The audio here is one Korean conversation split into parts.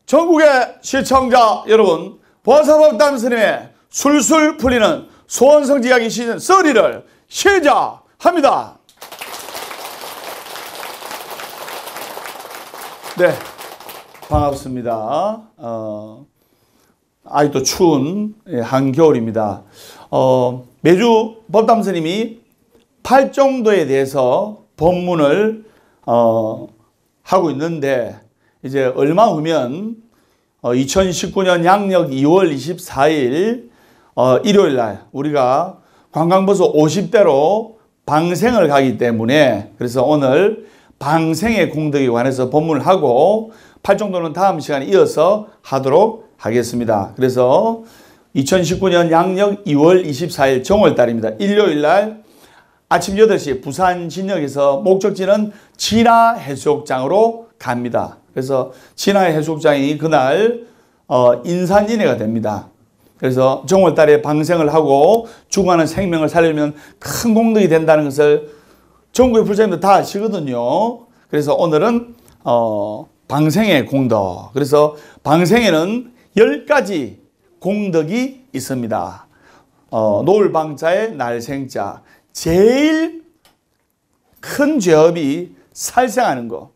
전국의 시청자 여러분, 보아사법담 스님의 술술 풀리는 소원성지 이야기 시즌 3를 시작합니다. 네, 반갑습니다. 아직도 추운 한겨울입니다. 매주 법담 스님이 팔정도에 대해서 법문을 하고 있는데, 이제 얼마 후면 2019년 양력 2월 24일 일요일 날 우리가 관광버스 50대로 방생을 가기 때문에, 그래서 오늘 방생의 공덕에 관해서 법문을 하고 팔정도는 다음 시간에 이어서 하도록 하겠습니다. 그래서 2019년 양력 2월 24일 정월달입니다. 일요일 날 아침 8시 부산 진역에서 목적지는 진화해수욕장으로 갑니다. 그래서 진화해수욕장이 그날 인산인해가 됩니다. 그래서 정월달에 방생을 하고 죽어가는 생명을 살리면 큰 공덕이 된다는 것을 전국의 불자님들 다 아시거든요. 그래서 오늘은 방생의 공덕. 그래서 방생에는 10가지 공덕이 있습니다. 노을방자에 날생자. 제일 큰 죄업이 살생하는 거.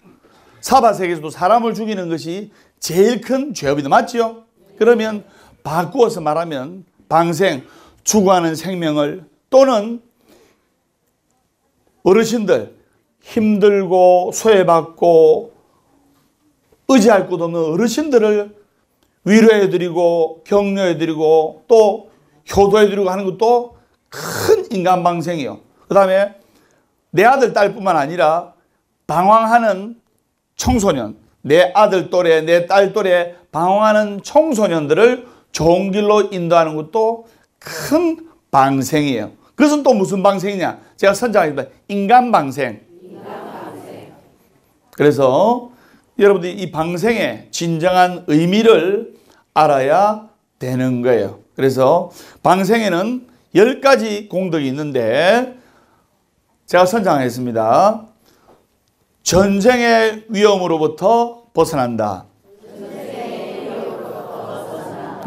사바세계에서도 사람을 죽이는 것이 제일 큰 죄업이다. 맞죠? 그러면 바꾸어서 말하면 방생, 죽어가는 생명을, 또는 어르신들 힘들고 소외받고 의지할 곳 없는 어르신들을 위로해드리고 격려해드리고 또 효도해드리고 하는 것도 큰 인간방생이요. 그 다음에 내 아들 딸뿐만 아니라 방황하는 청소년, 내 아들 또래, 내 딸 또래 방황하는 청소년들을 좋은 길로 인도하는 것도 큰 방생이에요. 그것은 또 무슨 방생이냐? 제가 선정하겠습니다. 인간방생. 그래서 여러분들이 이 방생의 진정한 의미를 알아야 되는 거예요. 그래서 방생에는 10가지 공덕이 있는데 제가 선정하겠습니다. 전쟁의 위험으로부터 벗어난다.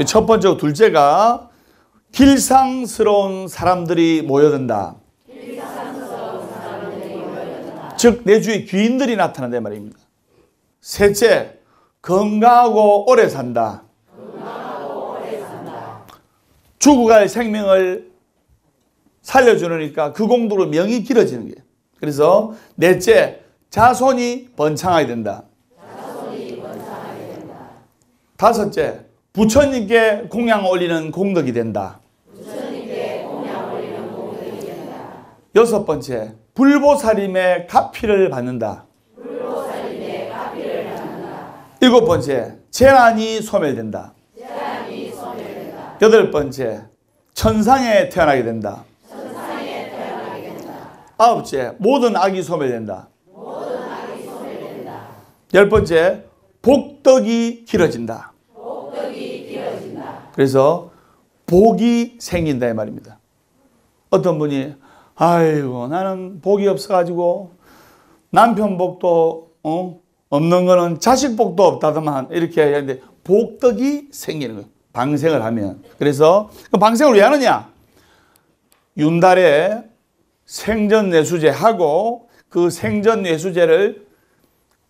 첫 번째고 둘째가 길상스러운 사람들이 모여든다. 즉 내 주위에 귀인들이 나타난다 말입니다. 셋째, 건강하고 오래 산다. 죽어갈 생명을 살려주니까 그 공덕으로 명이 길어지는 거예요. 그래서 넷째, 자손이 번창하게 된다. 다섯째, 부처님께 공양 올리는 공덕이 된다. 여섯 번째, 불보살님의 가피를 받는다. 일곱 번째, 재난이 소멸된다. 여덟 번째, 천상에 태어나게 된다. 아홉째, 모든 악이 소멸된다. 열 번째, 복덕이 길어진다. 그래서 복이 생긴다 이 말입니다. 어떤 분이 아이고 나는 복이 없어가지고 남편 복도 없는 거는 자식 복도 없다더만 이렇게 하는데 복덕이 생기는 거예요. 방생을 하면. 그래서 그 방생을 왜 하느냐? 윤달에 생전내수제 하고 그 생전내수제를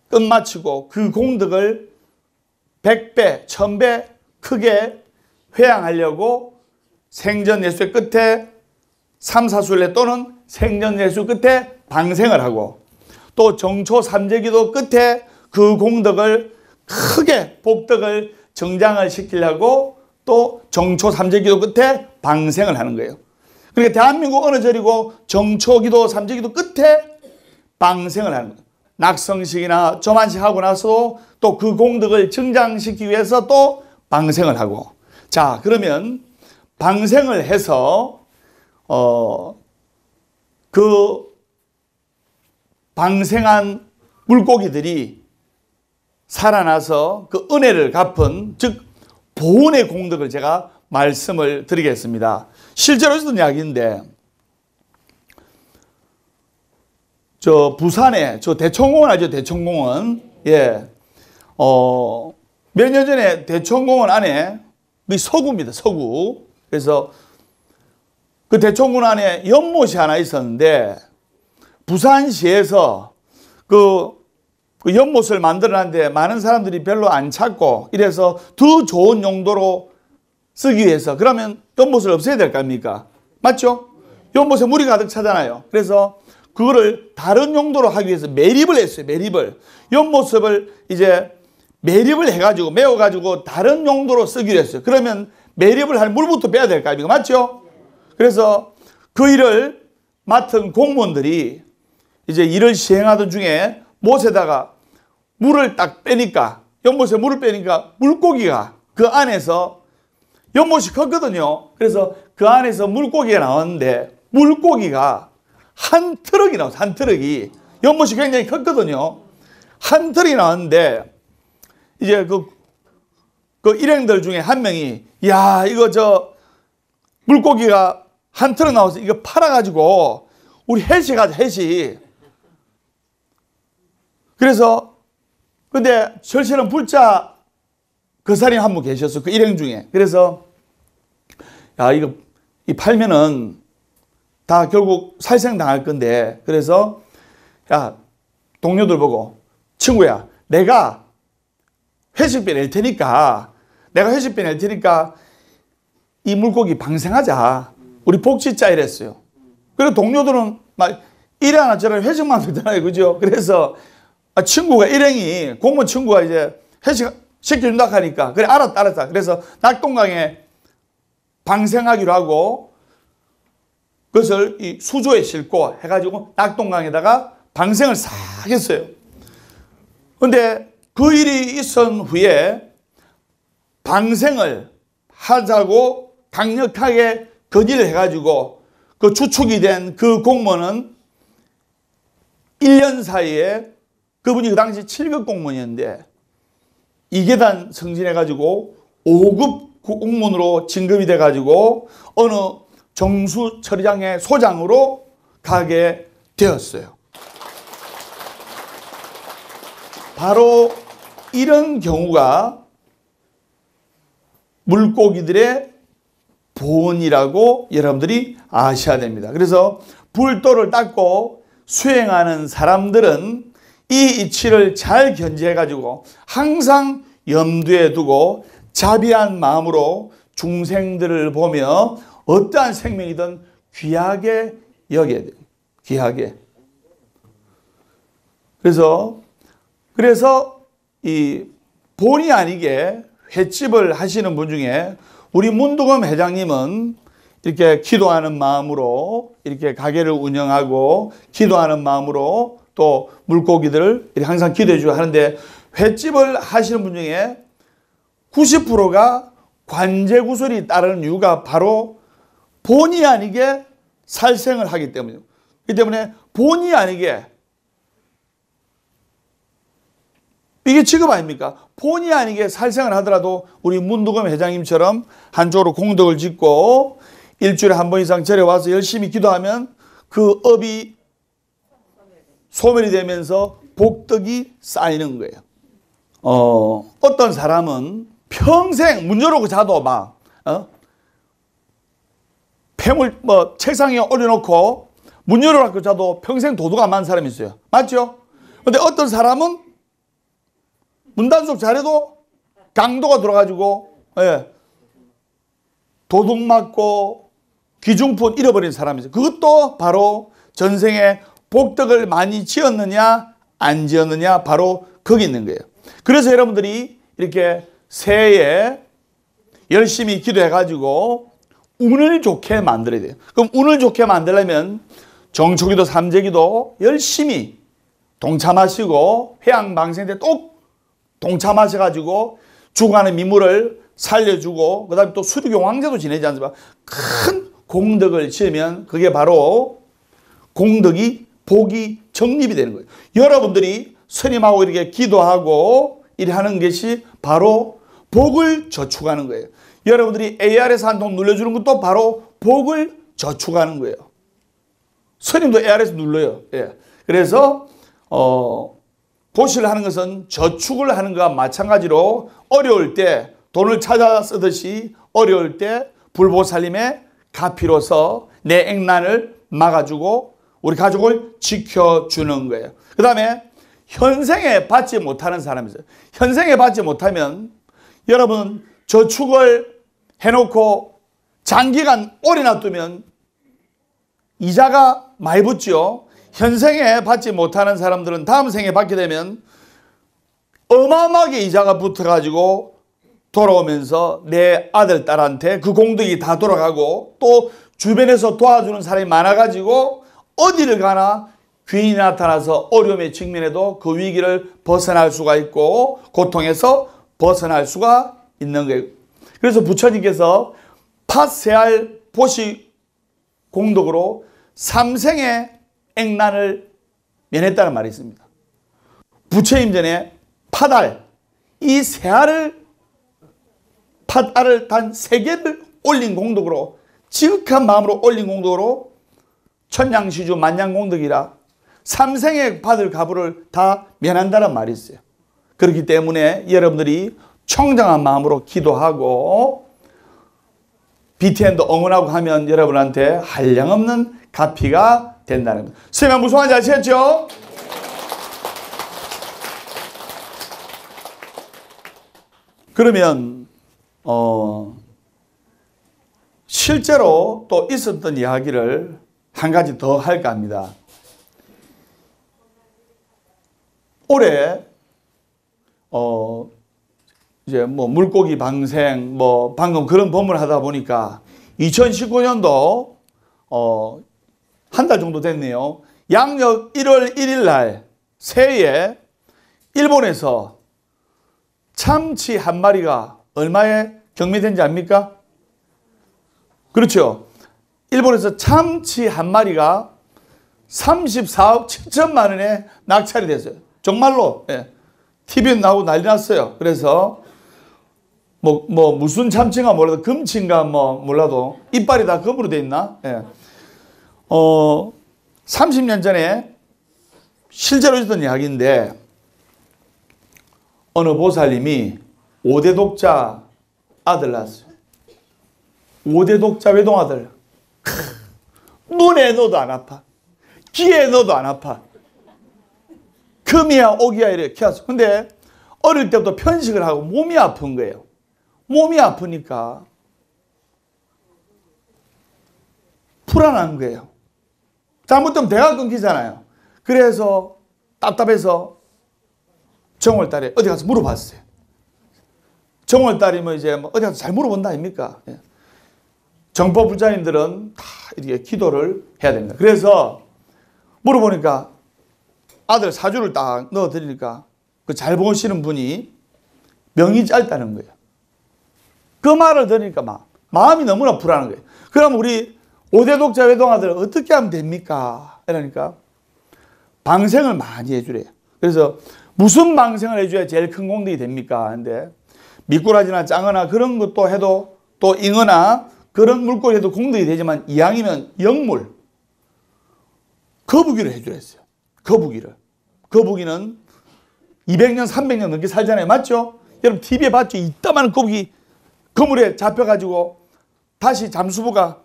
끝마치고 그 공덕을 100배, 1000배 크게 회양하려고 생전내수제 끝에 삼사순례 또는 생전내수 끝에 방생을 하고 또 정초 삼재기도 끝에 그 공덕을 크게 복덕을 정장을 시키려고 또 정초 삼재기도 끝에 방생을 하는 거예요. 그러니까 대한민국 어느 절이고 정초기도 삼재기도 끝에 방생을 하는 거예요. 낙성식이나 저만식 하고 나서 또 그 공덕을 증장시키기 위해서 또 방생을 하고. 자, 그러면 방생을 해서 그 방생한 물고기들이 살아나서 그 은혜를 갚은, 즉 보은의 공덕을 제가 말씀을 드리겠습니다. 실제로 있었던 이야기인데, 저 부산에 저 대청공원 알죠? 대청공원. 예. 몇 년 전에 대천공원 안에 서구입니다. 서구. 그래서 그 대천공원 안에 연못이 하나 있었는데 부산시에서 그 연못을 만들어놨는데 많은 사람들이 별로 안 찾고 이래서 더 좋은 용도로 쓰기 위해서 그러면 연못을 없애야 될 거 아닙니까? 맞죠? 연못에 물이 가득 차잖아요. 그래서 그거를 다른 용도로 하기 위해서 매립을 했어요. 매립을. 연못을 이제 매립을 해가지고 메워가지고 다른 용도로 쓰기로 했어요. 그러면 매립을 할 물부터 빼야 될 거 아닙니까? 맞죠? 그래서 그 일을 맡은 공무원들이 이제 일을 시행하던 중에 못에다가 물을 딱 빼니까 연못에 물을 빼니까 물고기가 그 안에서 연못이 컸거든요. 그래서 그 안에서 물고기가 나왔는데 물고기가 한 트럭이 나왔어요. 한 트럭이. 연못이 굉장히 컸거든요. 한 트럭이 나왔는데 이제 그 일행들 중에 한 명이 야 이거 저 물고기가 한 트럭 나와서 이거 팔아가지고 우리 해시가자 해시. 그래서 근데 절실한 불자 거사님 한 분 계셨어. 그 일행 중에. 그래서 야 이거 이 팔면은 다 결국 살생당할 건데 그래서 야 동료들 보고 친구야 내가 회식비 낼 테니까 이 물고기 방생하자. 우리 복지자 이랬어요. 그리고 동료들은 막 이래나 저래나 회식만 하잖아요. 그죠? 그래서 친구가 일행이 공무원 친구가 이제 회식 시켜준다 하니까 그래 알았다. 그래서 낙동강에 방생하기로 하고 그것을 이 수조에 싣고 해가지고 낙동강에다가 방생을 싹 했어요. 근데 그 일이 있은 후에 방생을 하자고 강력하게 건의를 해가지고 그 주축이 된 그 공무원은 1년 사이에 그분이 그 당시 7급 공무원이었는데 2계단 승진해가지고 5급 공무원으로 진급이 돼가지고 어느 정수처리장의 소장으로 가게 되었어요. 바로 이런 경우가 물고기들의 본이라고 여러분들이 아셔야 됩니다. 그래서 불도를 닦고 수행하는 사람들은 이 이치를 잘 견지해가지고 항상 염두에 두고 자비한 마음으로 중생들을 보며 어떠한 생명이든 귀하게 여겨야 돼요. 귀하게. 그래서 이 본의 아니게 횟집을 하시는 분 중에 우리 문두검 회장님은 이렇게 기도하는 마음으로 이렇게 가게를 운영하고 기도하는 마음으로 또 물고기들을 이렇게 항상 기도해 주고 하는데 횟집을 하시는 분 중에 90%가 관제구설이 따르는 이유가 바로 본의 아니게 살생을 하기 때문이에요. 그렇기 때문에 본의 아니게 이게 직업 아닙니까? 본의 아니게 살생을 하더라도 우리 문두검 회장님처럼 한쪽으로 공덕을 짓고 일주일에 한 번 이상 절에 와서 열심히 기도하면 그 업이 소멸이 되면서 복덕이 쌓이는 거예요. 어떤 사람은 평생 문 열어놓고 자도 막 폐물 책상에 올려놓고 문 열어놓고 자도 평생 도둑 안 맞는 사람이 있어요. 맞죠? 근데 어떤 사람은 문 단속 잘해도 강도가 들어가지고 도둑 맞고 귀중품 잃어버린 사람이 있어요. 그것도 바로 전생에 복덕을 많이 지었느냐 안 지었느냐 바로 거기 있는 거예요. 그래서 여러분들이 이렇게 새해에 열심히 기도해가지고 운을 좋게 만들어야 돼요. 그럼 운을 좋게 만들려면 정초기도 삼재기도 열심히 동참하시고 해양방생 때 또 동참하셔가지고 죽어가는 민물을 살려주고 그 다음에 또 수륙용 황제도 지내지 않습니까? 큰 공덕을 지으면 그게 바로 공덕이 복이 정립이 되는 거예요. 여러분들이 스님하고 이렇게 기도하고 이렇게 하는 것이 바로 복을 저축하는 거예요. 여러분들이 ARS 한 통 눌러주는 것도 바로 복을 저축하는 거예요. 스님도 ARS 눌러요. 예. 그래서 보시를 하는 것은 저축을 하는 것과 마찬가지로 어려울 때 돈을 찾아 쓰듯이 어려울 때 불보살님의 가피로서 내 액난을 막아주고 우리 가족을 지켜주는 거예요. 그 다음에 현생에 받지 못하는 사람이 있어요. 현생에 받지 못하면 여러분 저축을 해놓고 장기간 오래 놔두면 이자가 많이 붙죠. 현생에 받지 못하는 사람들은 다음 생에 받게 되면 어마어마하게 이자가 붙어가지고 돌아오면서 내 아들, 딸한테 그 공덕이 다 돌아가고 또 주변에서 도와주는 사람이 많아가지고 어디를 가나 귀인이 나타나서 어려움에 직면해도 그 위기를 벗어날 수가 있고 고통에서 벗어날 수가 있는 거예요. 그래서 부처님께서 팥세알 보시 공덕으로 삼생의 액난을 면했다는 말이 있습니다. 부처님 전에 팥알, 이 세알을 팥알을 단 3개를 올린 공덕으로 지극한 마음으로 올린 공덕으로 천냥시주 만냥공덕이라 삼생의 받을 가부를 다 면한다는 말이 있어요. 그렇기 때문에 여러분들이 청정한 마음으로 기도하고 BTN도 응원하고 하면 여러분한테 한량없는 가피가 된다는 겁니다. 선생님 무슨 말인지 아시겠죠? 그러면 실제로 또 있었던 이야기를 한 가지 더 할까 합니다. 올해 이제 뭐 물고기 방생 뭐 방금 그런 법문을 하다 보니까 2019년도 한 달 정도 됐네요. 양력 1월 1일 날 새해에 일본에서 참치 한 마리가 얼마에 경매된지 압니까? 그렇죠. 일본에서 참치 한 마리가 34억 7천만 원에 낙찰이 됐어요. 정말로 TV에 나오고 난리 났어요. 그래서 뭐 무슨 참치인가 몰라도 금치인가 뭐 몰라도 이빨이 다 금으로 돼 있나? 30년 전에 실제로 있었던 이야기인데 어느 보살님이 5대 독자 아들 낳았어요. 5대 독자 외동아들. 눈에 넣어도 안 아파. 귀에 넣어도 안 아파. 금이야 옥이야 이렇게 키웠어. 근데 어릴 때부터 편식을 하고 몸이 아픈 거예요. 몸이 아프니까 불안한 거예요. 잘못하면 대가 끊기잖아요. 그래서 답답해서 정월달에 어디 가서 물어봤어요. 정월달이면 이제 뭐 어디 가서 잘 물어본다 아닙니까? 정법 불자님들은 다 이렇게 기도를 해야 됩니다. 그래서 물어보니까 아들 사주를 딱 넣어드리니까 그 잘 보시는 분이 명이 짧다는 거예요. 그 말을 들으니까 마음이 너무나 불안한 거예요. 그럼 우리 5대 독자 외동아들 어떻게 하면 됩니까? 이러니까 방생을 많이 해주래요. 그래서 무슨 방생을 해줘야 제일 큰 공덕이 됩니까? 근데 미꾸라지나 짱어나 그런 것도 해도 또 잉어나 그런 물고기 해도 공덕이 되지만 이왕이면 영물 거북이를 해주랬어요. 거북이는 200년 300년 넘게 살잖아요. 맞죠? 여러분 TV에 봤죠? 이따만한 거북이 그물에 잡혀가지고 다시 잠수부가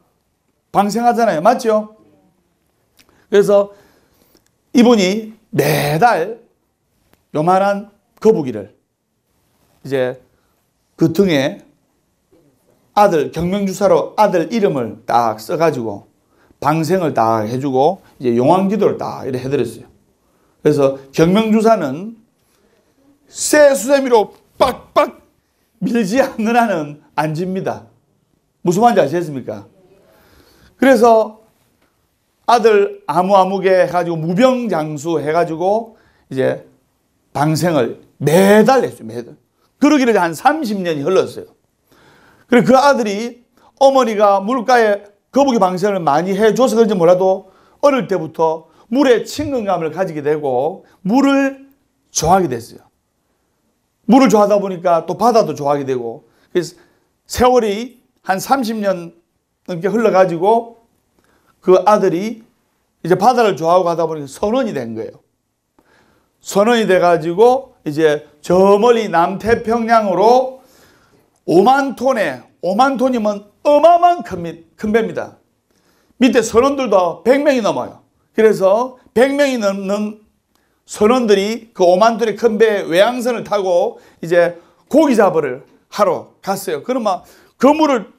방생하잖아요. 맞죠? 그래서 이분이 매달 요만한 거북이를 이제 그 등에 아들 경명주사로 아들 이름을 딱 써가지고 방생을 딱 해주고 이제 용왕기도를 딱 이렇게 해드렸어요. 그래서 경명주사는 쇠 수세미로 빡빡 밀지 않는 한은 안 집니다. 무슨 말인지 아시겠습니까? 그래서 아들 아무개 해가지고 무병장수 해가지고 이제 방생을 매달 했어요. 매달. 그러기를 한 30년이 흘렀어요. 그리고 그 아들이 어머니가 물가에 거북이 방생을 많이 해줘서 그런지 몰라도 어릴 때부터 물에 친근감을 가지게 되고 물을 좋아하게 됐어요. 물을 좋아하다 보니까 또 바다도 좋아하게 되고 그래서 세월이 한 30년 넘게 흘러가지고 그 아들이 이제 바다를 좋아하고 하다 보니까 선원이 된 거예요. 선언이 돼가지고 이제 저 멀리 남태평양으로 5만 톤이면 어마어마한 큰 배입니다. 밑에 선원들도 100명이 넘어요. 그래서 100명이 넘는 선원들이 그 5만 톤의 큰 배 외항선을 타고 이제 고기 잡으러 하러 갔어요. 그러면 그 물을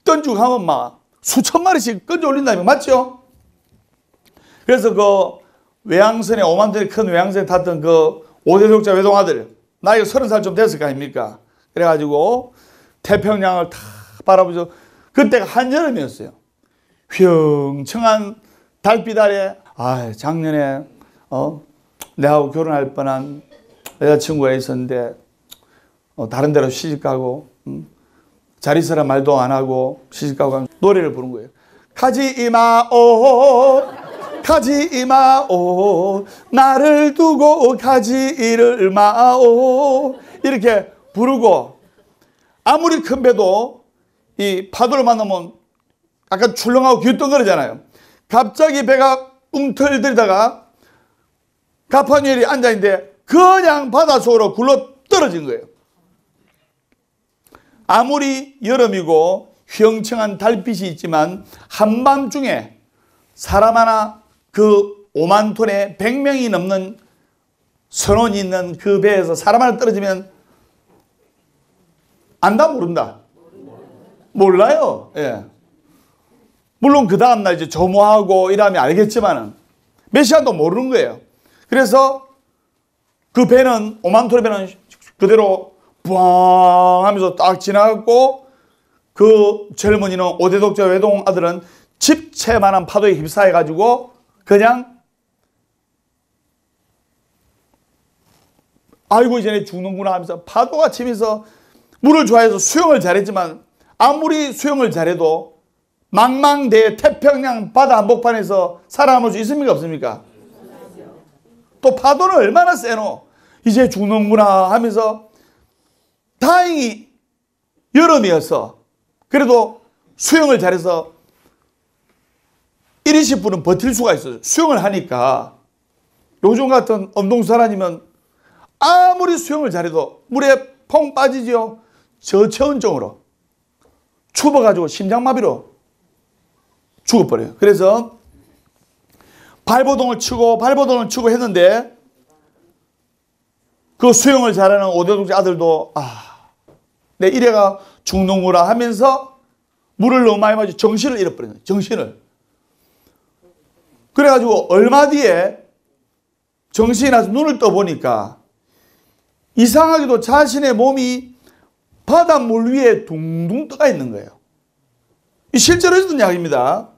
던지고 가면 막 수천 마리씩 건져 올린다면 맞죠? 그래서 그 외항선에 5만 톤의 큰 외항선에 탔던 그 5대 독자 외동아들 나이가 30살 좀 됐을 거 아닙니까? 그래가지고 태평양을 다 바라보죠. 그때가 한여름이었어요. 휘영청한 달빛 아래 작년에 내하고 결혼할 뻔한 여자친구가 있었는데 다른 데로 시집가고 잘 있으라 말도 안 하고 시집가고 노래를 부른 거예요. 가지 마오 가지 마오 나를 두고 가지를 마오 이렇게 부르고 아무리 큰 배도 이 파도를 만나면 약간 출렁하고 기웃덩거리잖아요. 갑자기 배가 웅털들다가 갑판 위에 앉아있는데 그냥 바닷속으로 굴러 떨어진 거예요. 아무리 여름이고 휘영청한 달빛이 있지만 한밤중에 사람 하나 그 5만 톤에 100명이 넘는 선원이 있는 그 배에서 사람 하나 떨어지면 안다 모른다? 몰라요. 예. 물론 그 다음날 이제 조모하고 이러면 알겠지만은 몇 시간도 모르는 거예요. 그래서 그 배는 5만 톤의 배는 그대로 부앙 하면서 딱 지나갔고 그 젊은이는 5대 독자 외동 아들은 집채만한 파도에 휩싸여 가지고 그냥 아이고 이제 죽는구나 하면서 파도가 치면서 물을 좋아해서 수영을 잘했지만 아무리 수영을 잘해도 망망대해 태평양 바다 한복판에서 살아남을 수 있습니까 없습니까? 또 파도는 얼마나 세노 이제 죽는구나 하면서 다행히 여름이어서 그래도 수영을 잘해서 1, 20분은 버틸 수가 있어요. 수영을 하니까. 요즘 같은 운동선수 아니면 아무리 수영을 잘해도 물에 펑 빠지죠. 저체온증으로 추워가지고 심장마비로 죽어버려요. 그래서 발버둥을 치고 했는데 그 수영을 잘하는 5대 독자 아들도 내 이래가 죽는구나 하면서 물을 너무 많이 마시고 정신을 잃어버리는 거예요. 정신을. 그래가지고 얼마 뒤에 정신이 나서 눈을 떠보니까 이상하게도 자신의 몸이 바닷물 위에 둥둥 떠가 있는 거예요. 실제로 있었던 이야기입니다.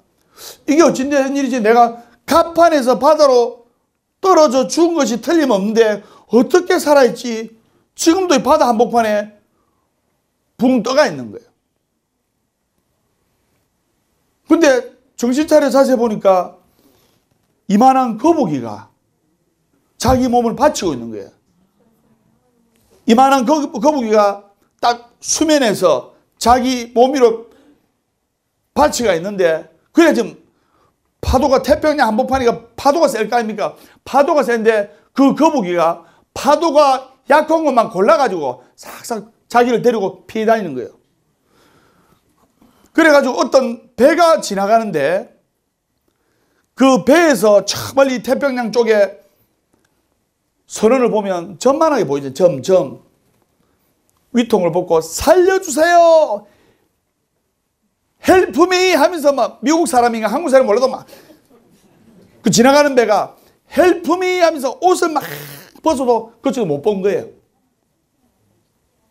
이게 어찌된 일이지 내가 갑판에서 바다로 떨어져 죽은 것이 틀림없는데 어떻게 살아있지? 지금도 이 바다 한복판에 붕 떠가 있는 거예요. 근데 정신 차려 자세히 보니까 이만한 거북이가 자기 몸을 받치고 있는 거예요. 이만한 거북이가 딱 수면에서 자기 몸 위로 받치가 있는데 그래 지금 파도가 태평양 한복판이니까 파도가 셀 거 아닙니까? 파도가 센데 그 거북이가 파도가 약한 것만 골라가지고 싹싹 자기를 데리고 피해 다니는 거예요. 그래가지고 어떤 배가 지나가는데 그 배에서 저 멀리 태평양 쪽에 선원을 보면 점만하게 보이죠. 점. 위통을 벗고 살려주세요. 헬프 미 하면서 막 미국 사람인가 한국 사람이 몰라도 막 그 지나가는 배가 헬프 미 하면서 옷을 막 벗어도 그쪽도 못 본 거예요.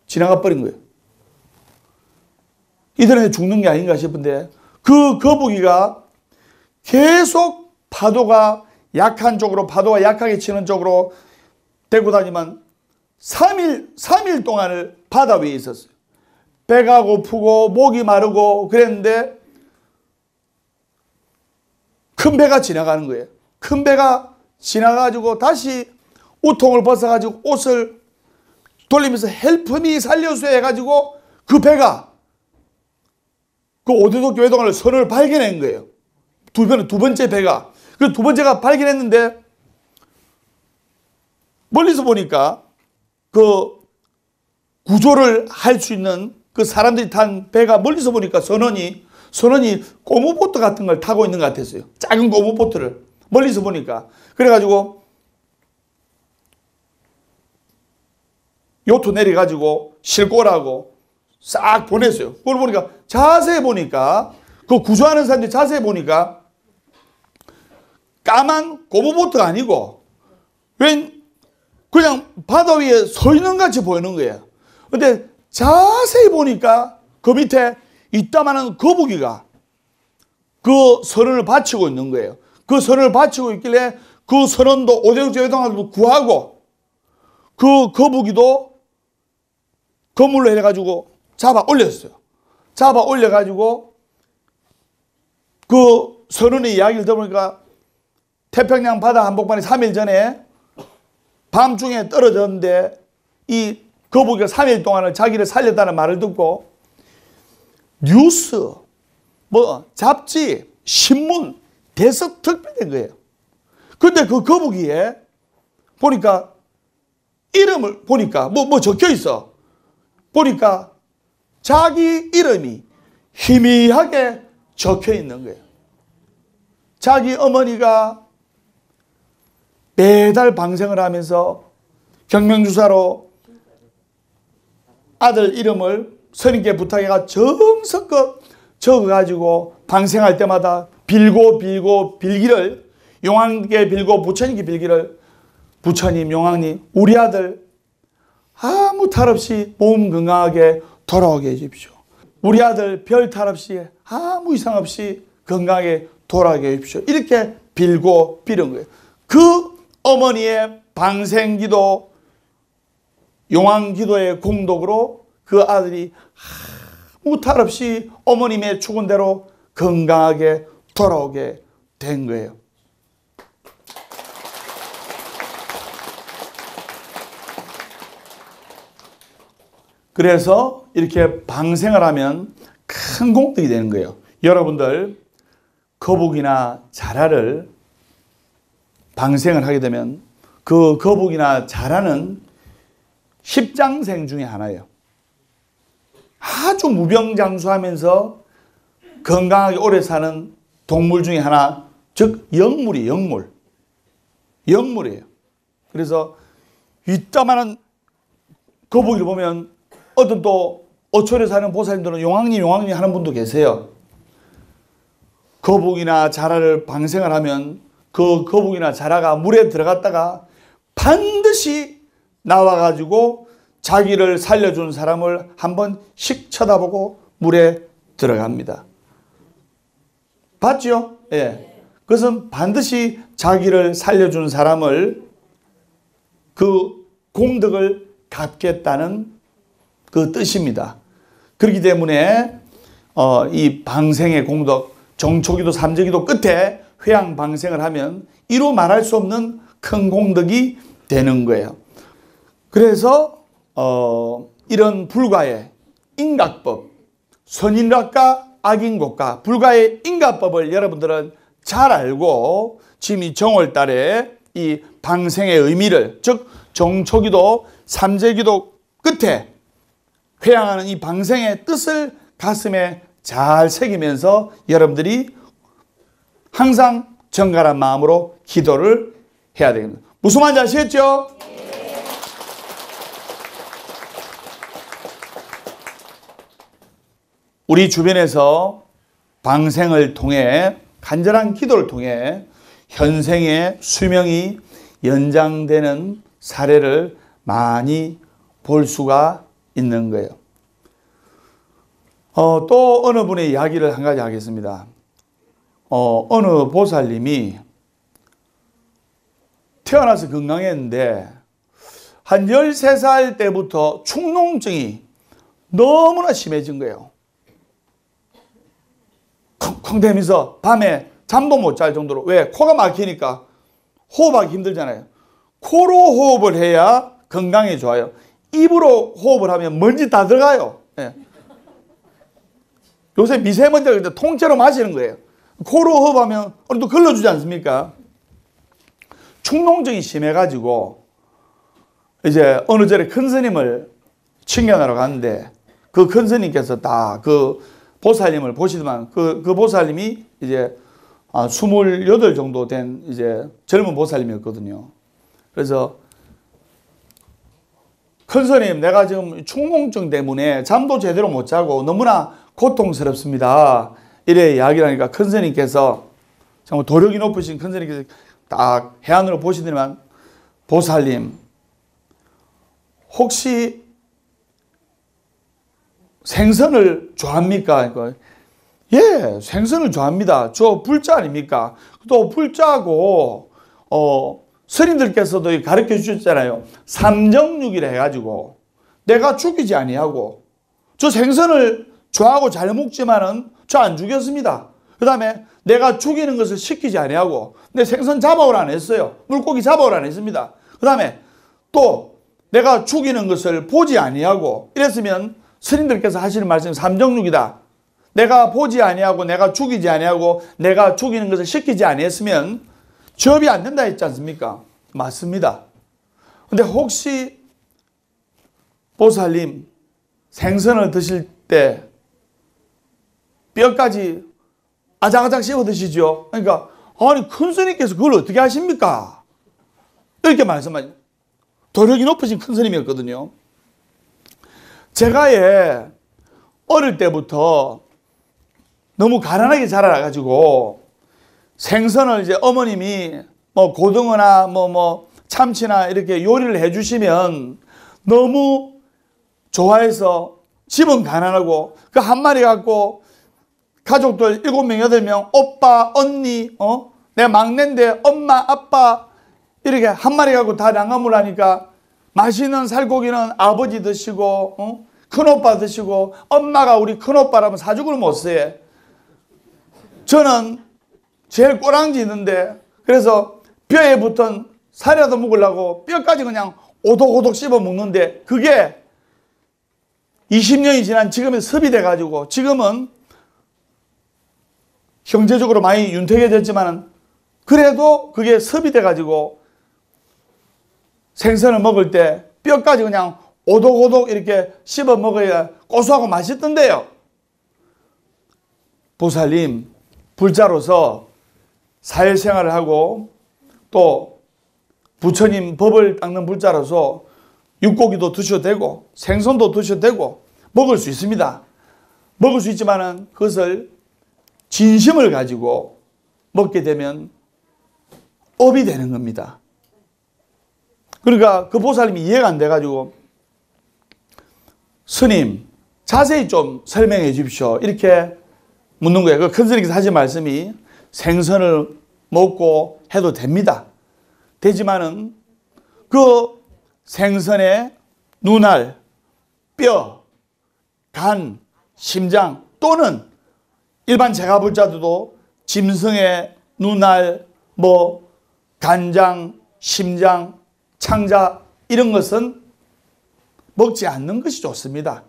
지나가 버린 거예요. 이들은 죽는 게 아닌가 싶은데 그 거북이가 계속 파도가 약한 쪽으로 파도가 약하게 치는 쪽으로 대고 다니면 3일 동안을 바다 위에 있었어요. 배가 고프고 목이 마르고 그랬는데 큰 배가 지나가는 거예요. 큰 배가 지나가지고 다시 우통을 벗어가지고 옷을 돌리면서 헬프미 살려주세요 해가지고 그 배가 그 오대독 교회동을 선을 발견한 거예요. 두 번째 배가. 그 두 번째가 발견했는데 멀리서 보니까 그 구조를 할 수 있는 그 사람들이 탄 배가 멀리서 보니까 선원이 고무보트 같은 걸 타고 있는 것 같았어요. 작은 고무보트를 멀리서 보니까. 그래가지고 요트 내려가지고 싣고 오라고 싹 보냈어요. 그걸 보니까 자세히 보니까 그 구조하는 사람들이 자세히 보니까 까만 고무보트가 아니고 그냥 바다 위에 서 있는 같이 보이는 거예요. 근데 자세히 보니까 그 밑에 이따만한 거북이가 그 선원을 받치고 있는 거예요. 그 선원을 받치고 있길래 그 선원도 오대오대동하고 구하고 그 거북이도 그물로 해가지고 잡아 올렸어요. 잡아 올려가지고 그 선원의 이야기를 들어보니까 태평양 바다 한복판에 3일 전에 밤중에 떨어졌는데 이 거북이가 3일 동안을 자기를 살렸다는 말을 듣고 뉴스, 잡지, 신문, 대서특필된 거예요. 근데 그 거북이에 보니까 이름을 보니까 뭐 적혀 있어. 보니까 자기 이름이 희미하게 적혀 있는 거예요. 자기 어머니가 매달 방생을 하면서 경명주사로 아들 이름을 선임께 부탁해가 정성껏 적어가지고 방생할 때마다 빌고 빌기를 용왕께 빌고 부처님께 빌기를 부처님, 용왕님, 우리 아들 아무 탈 없이 몸 건강하게 돌아오게 해주십시오. 우리 아들 별 탈 없이 아무 이상 없이 건강하게 돌아오게 해주십시오. 이렇게 빌고 빌은 거예요. 그 어머니의 방생기도, 용왕기도의 공덕으로 그 아들이 아무 탈 없이 어머님의 죽은 대로 건강하게 돌아오게 된 거예요. 그래서 이렇게 방생을 하면 큰 공덕이 되는 거예요. 여러분들 거북이나 자라를 방생을 하게 되면 그 거북이나 자라는 십장생 중에 하나예요. 아주 무병장수하면서 건강하게 오래 사는 동물 중에 하나, 즉 영물이에요. 영물이에요. 그래서 이따만한 거북이를 보면 어떤 또 어촌에 사는 보살님들은 용왕님 하는 분도 계세요. 거북이나 자라를 방생을 하면 그 거북이나 자라가 물에 들어갔다가 반드시 나와가지고 자기를 살려준 사람을 한번 씩 쳐다보고 물에 들어갑니다. 봤죠? 예. 그것은 반드시 자기를 살려준 사람을 그 공덕을 갚겠다는 그 뜻입니다. 그렇기 때문에 이 방생의 공덕, 정초기도 삼재기도 끝에 회양 방생을 하면 이루 말할 수 없는 큰 공덕이 되는 거예요. 그래서 이런 불가의 인각법, 선인각과 악인곡과 불가의 인각법을 여러분들은 잘 알고 지금 이 정월달에 이 방생의 의미를, 즉 정초기도 삼재기도 끝에 회양하는 이 방생의 뜻을 가슴에 잘 새기면서 여러분들이 항상 정갈한 마음으로 기도를 해야 됩니다. 무슨 말인지 아시겠죠? 우리 주변에서 방생을 통해, 간절한 기도를 통해 현생의 수명이 연장되는 사례를 많이 볼 수가 있는 거예요. 또 어느 분의 이야기를 한 가지 하겠습니다. 어느 보살님이 태어나서 건강했는데 한 13살 때부터 축농증이 너무나 심해진 거예요. 콩콩 대면서 밤에 잠도 못 잘 정도로. 왜? 코가 막히니까 호흡하기 힘들잖아요. 코로 호흡을 해야 건강에 좋아요. 입으로 호흡을 하면 먼지 다 들어가요. 예. 요새 미세먼지가 통째로 마시는 거예요. 코로 호흡하면 어느 정도 걸러주지 않습니까? 축농증이 심해가지고 이제 어느 절에 큰 스님을 칭견하러 갔는데 그 큰 스님께서 다 그 보살님을 보시더만 그 보살님이 이제 28 정도 된 이제 젊은 보살님이었거든요. 그래서 큰 스님, 내가 지금 충농증 때문에 잠도 제대로 못 자고 너무나 고통스럽습니다. 이래 이야기를 하니까 큰 스님께서 정말 도력이 높으신 큰 스님께서 딱 해안으로 보시더니만 보살님, 혹시 생선을 좋아합니까? 그러니까 예, 생선을 좋아합니다. 저 불자 아닙니까? 또 불자고 스님들께서도 가르쳐 주셨잖아요. 삼정육이라 해가지고 내가 죽이지 아니하고 저 생선을 좋아하고 잘 먹지만은 저 안 죽였습니다. 그 다음에 내가 죽이는 것을 시키지 아니하고 내 생선 잡아오라 안 했어요. 물고기 잡아오라 안 했습니다. 그 다음에 또 내가 죽이는 것을 보지 아니하고 이랬으면 스님들께서 하시는 말씀이 삼정육이다. 내가 보지 아니하고 내가 죽이지 아니하고 내가 죽이는 것을 시키지 아니했으면 접이 안 된다 했지 않습니까? 맞습니다. 근데 혹시 보살님 생선을 드실 때 뼈까지 아작아작 씹어 드시죠? 그러니까 아니 큰 스님께서 그걸 어떻게 하십니까? 이렇게 말씀하죠. 도력이 높으신 큰 스님이었거든요. 제가 어릴 때부터 너무 가난하게 자라가지고 생선을 이제 어머님이 뭐 고등어나 뭐 참치나 이렇게 요리를 해주시면 너무 좋아해서 집은 가난하고 그 한 마리 갖고 가족들 7명, 8명, 오빠, 언니, 내 막내인데 엄마, 아빠 이렇게 한 마리 갖고 다 낭감을 하니까 맛있는 살고기는 아버지 드시고 큰오빠 드시고 엄마가 우리 큰오빠라면 사죽을 못 써. 저는 제일 꼬랑지 있는데 그래서 뼈에 붙은 살이라도 먹으려고 뼈까지 그냥 오독오독 씹어 먹는데 그게 20년이 지난 지금에 습이 돼가지고 지금은 경제적으로 많이 윤택해졌지만 그래도 그게 습이 돼가지고 생선을 먹을 때 뼈까지 그냥 오독오독 이렇게 씹어 먹어야 고소하고 맛있던데요. 보살님, 불자로서 사회생활을 하고 또 부처님 법을 닦는 불자로서 육고기도 드셔도 되고 생선도 드셔도 되고 먹을 수 있습니다. 먹을 수 있지만은 그것을 진심을 가지고 먹게 되면 업이 되는 겁니다. 그러니까 그 보살님이 이해가 안 돼가지고 스님 자세히 좀 설명해 주십시오. 이렇게 묻는 거예요. 그 큰 스님께서 하신 말씀이 생선을 먹고 해도 됩니다. 되지만은 그 생선의 눈알, 뼈, 간, 심장 또는 일반 제가불자들도 짐승의 눈알, 간장, 심장, 창자 이런 것은 먹지 않는 것이 좋습니다.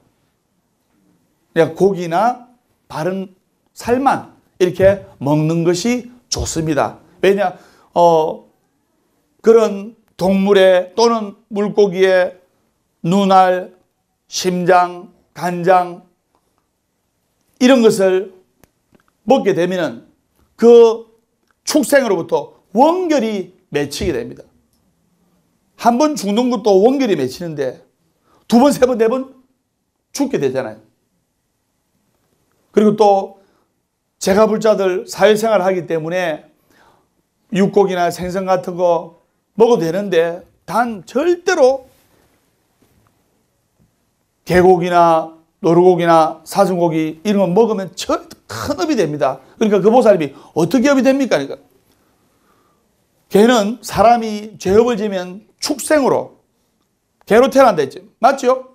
그냥 고기나 바른 살만 이렇게 먹는 것이 좋습니다. 왜냐? 그런 동물의 또는 물고기의 눈알, 심장, 간장 이런 것을 먹게 되면 그 축생으로부터 원결이 맺히게 됩니다. 한 번 죽는 것도 원결이 맺히는데 두 번, 세 번, 네 번 죽게 되잖아요. 그리고 또 제가불자들 사회생활을 하기 때문에 육고기나 생선 같은 거 먹어도 되는데 단 절대로 개고기나 노루고기나 사슴고기 이런 거 먹으면 큰 업이 됩니다. 그러니까 그 보살님이 어떻게 업이 됩니까? 그러니까 개는 사람이 죄업을 지면 축생으로 개로 태어난다 했죠. 맞죠?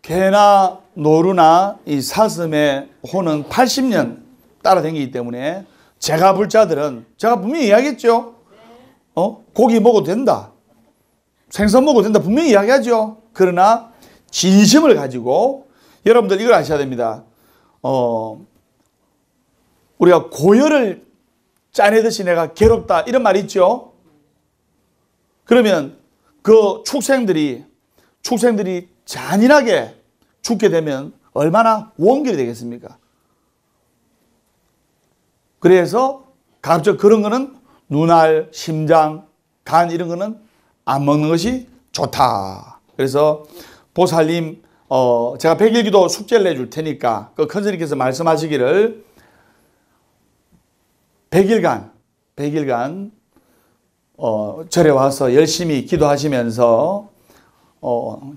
개나 노루나 이 사슴의 호는 80년 따라다니기 때문에 제가불자들은 제가 분명히 이야기했죠. 고기 먹어도 된다. 생선 먹어도 된다. 분명히 이야기하죠. 그러나 진심을 가지고 여러분들 이걸 아셔야 됩니다. 우리가 고열을 짜내듯이 내가 괴롭다 이런 말이 있죠. 그러면 그 축생들이 잔인하게 죽게 되면 얼마나 원결이 되겠습니까? 그래서 가급적 그런 거는 눈알, 심장, 간 이런 거는 안 먹는 것이 좋다. 그래서 보살님 제가 백일기도 숙제를 내줄 테니까 그 큰스님께서 말씀하시기를 100일간 절에 와서 열심히 기도하시면서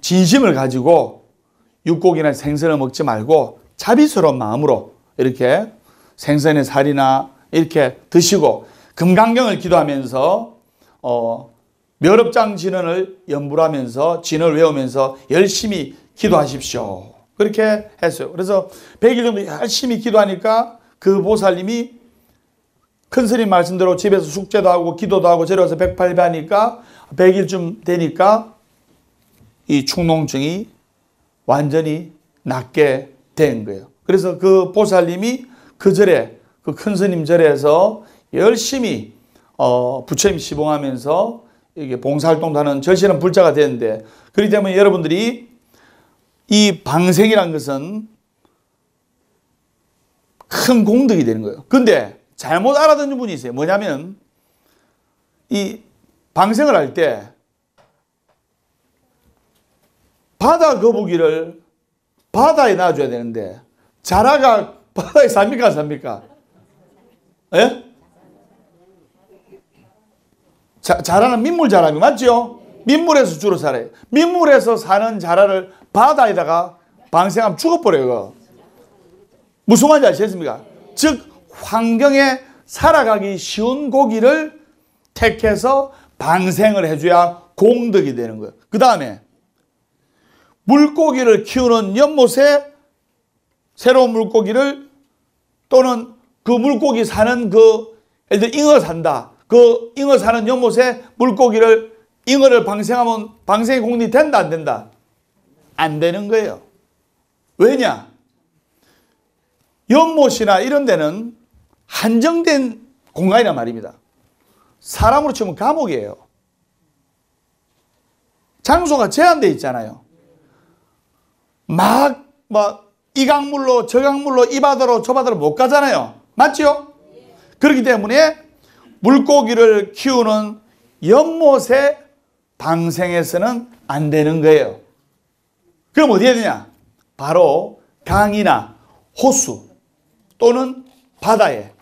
진심을 가지고 육고기나 생선을 먹지 말고 자비스러운 마음으로 이렇게 생선의 살이나 이렇게 드시고 금강경을 기도하면서 멸업장 진언을 연불하면서 진언을 외우면서 열심히 기도하십시오. 그렇게 했어요. 그래서 100일 정도 열심히 기도하니까 그 보살님이 큰 스님 말씀대로 집에서 숙제도 하고 기도도 하고 저리 와서 108배 하니까 100일쯤 되니까 이 축농증이 완전히 낫게 된 거예요. 그래서 그 보살님이 그 절에 그 큰 스님 절에서 열심히 부처님 시봉하면서 이게 봉사활동도 하는 절실한 불자가 되는데, 그렇기 때문에 여러분들이 이 방생이란 것은 큰 공덕이 되는 거예요. 근데 잘못 알아듣는 분이 있어요. 뭐냐면 이 방생을 할 때 바다 거북이를 바다에 놔줘야 되는데 자라가 바다에 삽니까? 안 삽니까? 예? 자라는 민물 자라미 맞죠? 민물에서 주로 살아요. 민물에서 사는 자라를 바다에다가 방생하면 죽어버려요. 무슨 말인지 아시겠습니까? 즉 환경에 살아가기 쉬운 고기를 택해서 방생을 해줘야 공덕이 되는 거예요. 그 다음에 물고기를 키우는 연못에 새로운 물고기를 또는 그 물고기 사는 예를 들어 잉어 산다. 그 잉어 사는 연못에 잉어를 방생하면 방생의 공덕이 된다 안 된다? 안 되는 거예요. 왜냐? 연못이나 이런 데는 한정된 공간이란 말입니다. 사람으로 치면 감옥이에요. 장소가 제한되어 있잖아요. 이 강물로 저 강물로 이 바다로 저 바다로 못 가잖아요. 맞죠? 그렇기 때문에 물고기를 키우는 연못에 방생해서는 안 되는 거예요. 그럼 어디에 되냐? 바로 강이나 호수 또는 바다에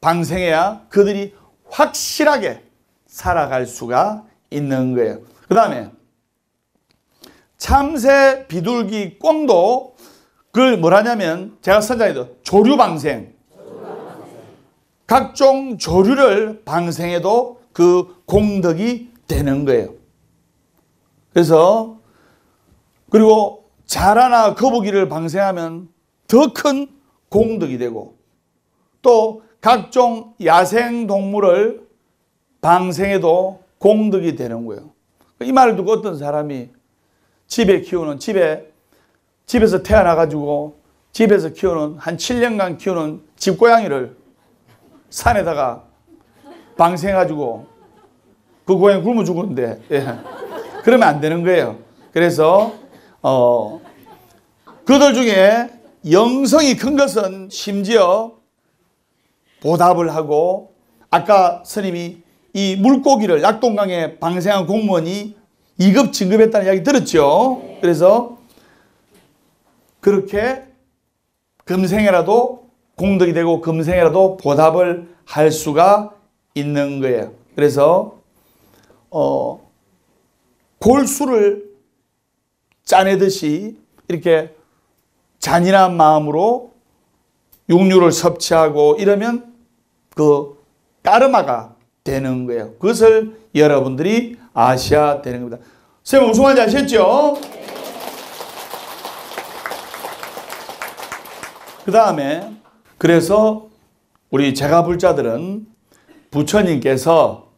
방생해야 그들이 확실하게 살아갈 수가 있는 거예요. 그 다음에 참새, 비둘기, 꿩도 그걸 뭐라냐면 제가 선장해도 조류방생. 각종 조류를 방생해도 그 공덕이 되는 거예요. 그래서 그리고 자라나 거북이를 방생하면 더 큰 공덕이 되고 또 각종 야생동물을 방생해도 공덕이 되는 거예요. 이 말을 듣고 어떤 사람이 집에서 태어나가지고 집에서 키우는 한 7년간 키우는 집고양이를 산에다가 방생해가지고 그 고양이 굶어 죽었는데 그러면 안 되는 거예요. 그래서 그들 중에 영성이 큰 것은 심지어 보답을 하고 아까 스님이 이 물고기를 낙동강에 방생한 공무원이 2급 진급했다는 이야기 들었죠. 그래서 그렇게 금생에라도 공덕이 되고 금생에라도 보답을 할 수가 있는 거예요. 그래서 골수를 짜내듯이 이렇게 잔인한 마음으로 육류를 섭취하고 이러면 그 까르마가 되는 거예요. 그것을 여러분들이 아셔야 되는 겁니다. 선생님 무슨 말인지 아셨죠? 그 다음에 그래서 우리 제가불자들은 부처님께서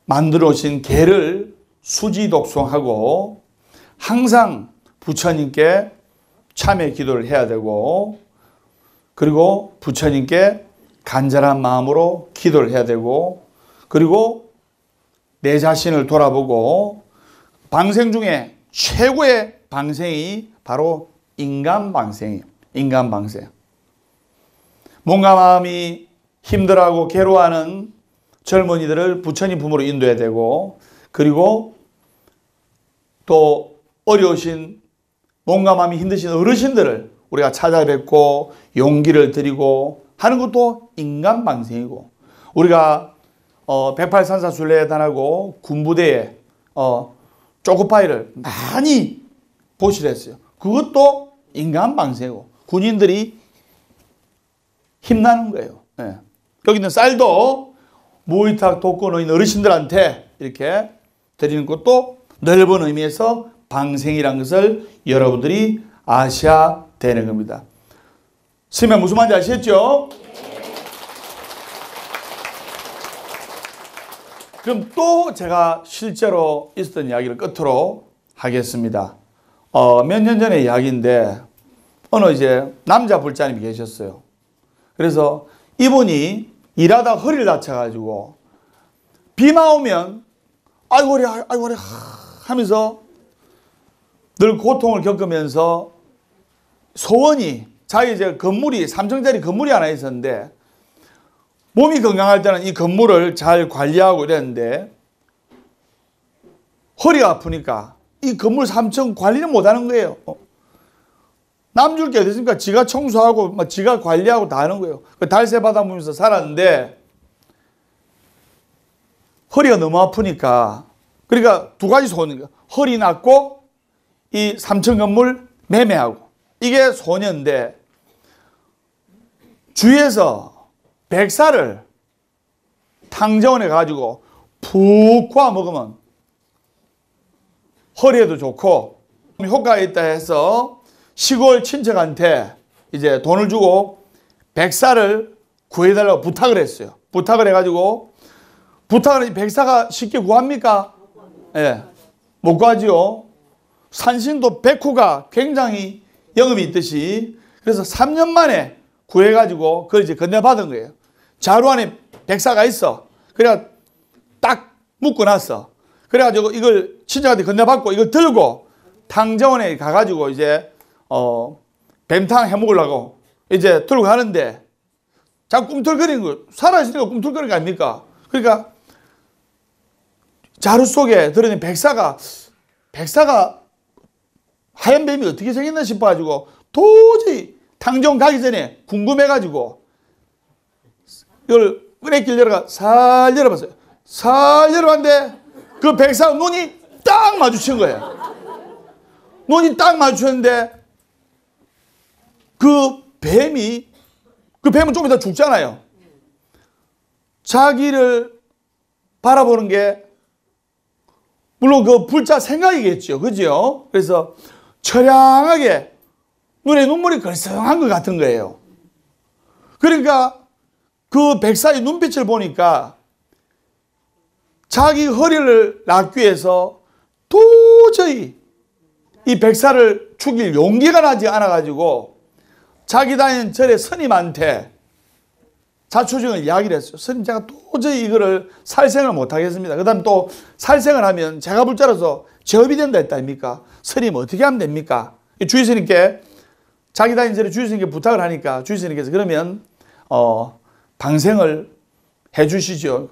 만들어 오신 계를 수지독송하고 항상 부처님께 참회 기도를 해야 되고 그리고 부처님께 간절한 마음으로 기도를 해야 되고 그리고 내 자신을 돌아보고 방생 중에 최고의 방생이 바로 인간 방생이에요. 인간 방생. 몸과 마음이 힘들어하고 괴로워하는 젊은이들을 부처님 품으로 인도해야 되고, 그리고 또 어려우신 몸과 마음이 힘드신 어르신들을 우리가 찾아뵙고 용기를 드리고 하는 것도 인간 방생이고, 우리가 108산사 순례단하고 군부대에 초코파이를 많이 보시려 했어요. 그것도 인간 방생이고 군인들이 힘나는 거예요. 네. 여기 있는 쌀도 무의탁 독거노인 어르신들한테 이렇게 드리는 것도 넓은 의미에서 방생이라는 것을 여러분들이 아셔야 되는 겁니다. 스님 무슨 말인지 아시겠죠? 그럼 또 제가 실제로 있었던 이야기를 끝으로 하겠습니다. 몇 년 전의 이야기인데 어느 이제 남자 불자님이 계셨어요. 그래서 이분이 일하다 허리를 다쳐가지고 비만 오면 아이고 허리 아이고 허리 하면서 늘 고통을 겪으면서 소원이 자기 이제 건물이 3층짜리 건물이 하나 있었는데 몸이 건강할 때는 이 건물을 잘 관리하고 이랬는데 허리가 아프니까 이 건물 3층 관리를 못하는 거예요. 남 줄 게 어디 있습니까? 지가 청소하고 막 지가 관리하고 다 하는 거예요. 그 달새 받아보면서 살았는데 허리가 너무 아프니까, 그러니까 두 가지 소원이니까 허리 낫고 이 3층 건물 매매하고, 이게 소원인데 주위에서 백사를 탕정원에 가지고 푹 구워 먹으면 허리에도 좋고 효과가 있다 해서 시골 친척한테 이제 돈을 주고 백사를 구해달라고 부탁을 했어요. 부탁을 해가지고, 부탁을 백사가 쉽게 구합니까? 예, 못 구하지요. 산신도 백호가 굉장히 영음이 있듯이, 그래서 3년 만에 구해가지고 그걸 이제 건네받은 거예요. 자루 안에 백사가 있어. 그래야 딱 묶어놨어. 그래가지고 이걸 친척한테 건네받고 이걸 들고 탕정원에 가가지고 이제 뱀탕 해먹으려고 이제 들고 가는데 자꾸 꿈틀거리는 거, 살아있으니까 꿈틀거리는 거 아닙니까? 그러니까 자루 속에 들어있는 백사가 하얀 뱀이 어떻게 생겼나 싶어가지고 도저히 탕정 가기 전에 궁금해가지고 이걸 꺼내길 열어가 살 열어봤어요. 살 열어봤는데 그 백사 눈이 딱 마주친 거예요. 눈이 딱 마주쳤는데 그 뱀은 좀 이따 죽잖아요. 자기를 바라보는 게 물론 그 불자 생각이겠죠. 그죠? 그래서 처량하게 눈에 눈물이 걸성한 것 같은 거예요. 그러니까 그 백사의 눈빛을 보니까 자기 허리를 낫기 위해서 도저히 이 백사를 죽일 용기가 나지 않아가지고 자기 다니는 절의 스님한테 자초지종을 이야기를 했어요. 스님, 제가 도저히 이거를 살생을 못하겠습니다. 그 다음 또 살생을 하면 제가 불자라서 제업이 된다 했다 아닙니까? 스님 어떻게 하면 됩니까? 주의스님께, 자기 다니는 절의 주의스님께 부탁을 하니까 주의스님께서 그러면 방생을 해 주시죠.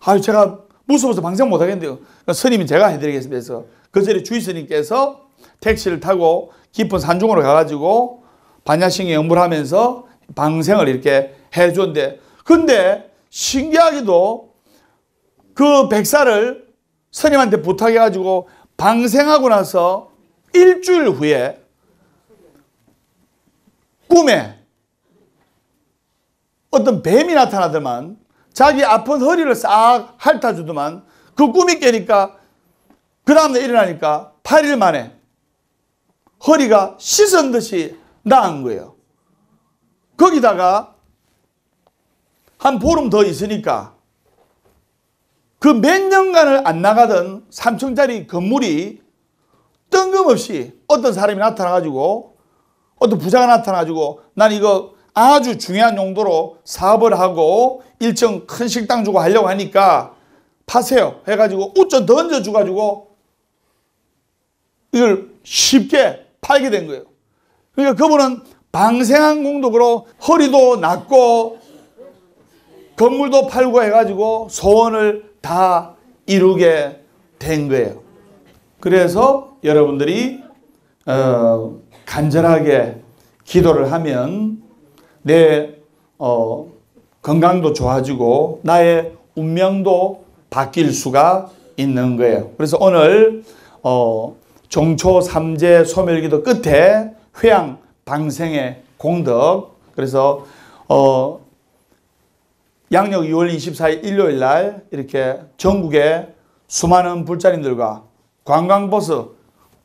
아유, 제가 무서워서 방생 못하겠는데요. 그러니까 스님이 제가 해드리겠습니다. 그래서 그 절의 주의스님께서 택시를 타고 깊은 산중으로 가가지고 반야신경 연부를 하면서 방생을 이렇게 해줬는데, 근데 신기하게도 그 백사를 스님한테 부탁해가지고 방생하고 나서 일주일 후에 꿈에 어떤 뱀이 나타나더만 자기 아픈 허리를 싹 핥아주더만 그 꿈이 깨니까 그 다음날 일어나니까 8일 만에 허리가 씻은 듯이 나은 거예요. 거기다가 한 보름 더 있으니까 그 몇 년간을 안 나가던 3층짜리 건물이 뜬금없이 어떤 사람이 나타나가지고, 어떤 부자가 나타나가지고 난 이거 아주 중요한 용도로 사업을 하고 1층 큰 식당 주고 하려고 하니까 파세요 해가지고 우쩍 던져줘가지고 이걸 쉽게 팔게 된 거예요. 그러니까 그분은 방생한 공덕으로 허리도 낫고 건물도 팔고 해가지고 소원을 다 이루게 된 거예요. 그래서 여러분들이 간절하게 기도를 하면 내 건강도 좋아지고 나의 운명도 바뀔 수가 있는 거예요. 그래서 오늘 종초 3제 소멸기도 끝에 회양 방생의 공덕, 그래서 양력 2월 24일 일요일 날 이렇게 전국의 수많은 불자님들과 관광버스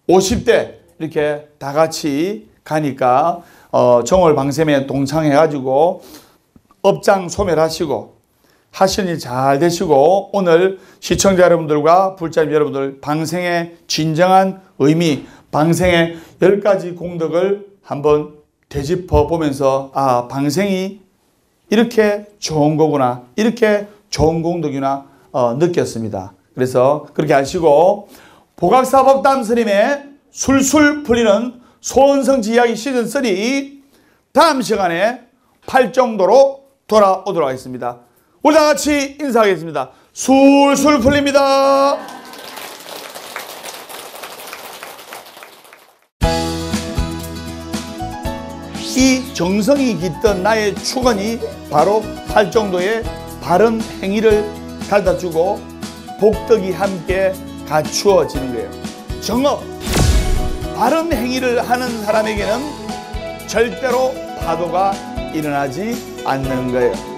50대 이렇게 다 같이 가니까 정월 방sem에 동창해가지고 업장 소멸하시고 하시는 일 잘 되시고, 오늘 시청자 여러분들과 불자님 여러분들 방생의 진정한 의미, 방생의 10가지 공덕을 한번 되짚어 보면서 아, 방생이 이렇게 좋은 거구나, 이렇게 좋은 공덕이나 느꼈습니다. 그래서 그렇게 하시고 보각사법담 스님의 술술 풀리는 소원성지 이야기 시즌3 다음 시간에 8정도로 돌아오도록 하겠습니다. 우리 다 같이 인사하겠습니다. 술술 풀립니다. 이 정성이 깃든 나의 축원이 바로 8정도의 바른 행위를 가르쳐주고 복덕이 함께 갖추어지는 거예요. 정업, 바른 행위를 하는 사람에게는 절대로 파도가 일어나지 않는 거예요.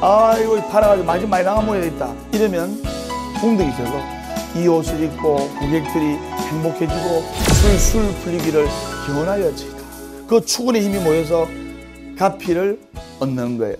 아이고, 팔아가지고 마지막 많이 나가 모여야 있다 이러면 공덕이 적어. 이 옷을 입고 고객들이 행복해지고 술술 풀리기를 기원하여지이다. 그 축원의 힘이 모여서 가피를 얻는 거예요.